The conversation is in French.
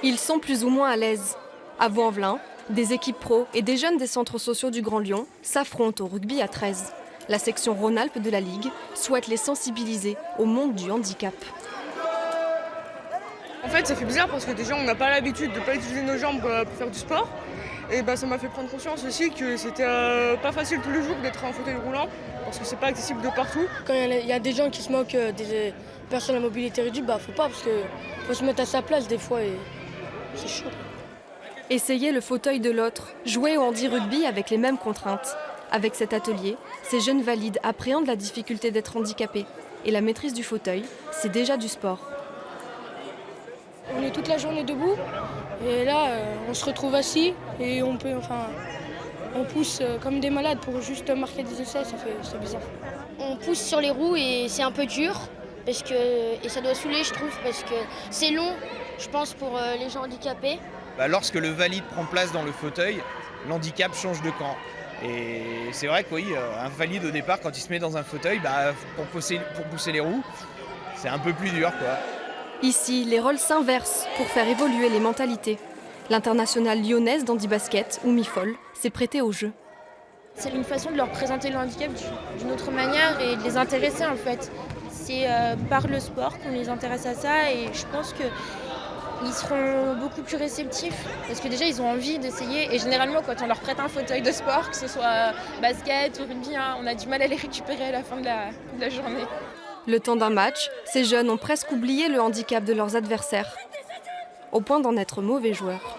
Ils sont plus ou moins à l'aise. À Vaux-en-Velin, des équipes pro et des jeunes des centres sociaux du Grand Lyon s'affrontent au rugby à 13. La section Rhône-Alpes de la Ligue souhaite les sensibiliser au monde du handicap. En fait, ça fait bizarre parce que déjà, on n'a pas l'habitude de ne pas utiliser nos jambes pour faire du sport. Et ça m'a fait prendre conscience aussi que c'était pas facile tous les jours d'être en fauteuil roulant parce que c'est pas accessible de partout. Quand il y a des gens qui se moquent des personnes à mobilité réduite, faut pas parce que faut se mettre à sa place des fois et c'est chaud. Essayer le fauteuil de l'autre, jouer au handi-rugby avec les mêmes contraintes. Avec cet atelier, ces jeunes valides appréhendent la difficulté d'être handicapés. Et la maîtrise du fauteuil, c'est déjà du sport. On est toute la journée debout et là on se retrouve assis et on pousse comme des malades pour juste marquer des essais, c'est bizarre. On pousse sur les roues et c'est un peu dur et ça doit saouler je trouve parce que c'est long je pense pour les gens handicapés. Lorsque le valide prend place dans le fauteuil, l'handicap change de camp. Et c'est vrai que oui, un valide au départ quand il se met dans un fauteuil, pour pousser les roues, c'est un peu plus dur quoi. Ici, les rôles s'inversent pour faire évoluer les mentalités. L'internationale lyonnaise d'handi-basket, Oumi Foll, s'est prêtée au jeu. C'est une façon de leur présenter le handicap d'une autre manière et de les intéresser en fait. C'est par le sport qu'on les intéresse à ça et je pense qu'ils seront beaucoup plus réceptifs parce que déjà ils ont envie d'essayer et généralement quand on leur prête un fauteuil de sport, que ce soit basket ou rugby, on a du mal à les récupérer à la fin de la journée. Le temps d'un match, ces jeunes ont presque oublié le handicap de leurs adversaires, au point d'en être mauvais joueurs.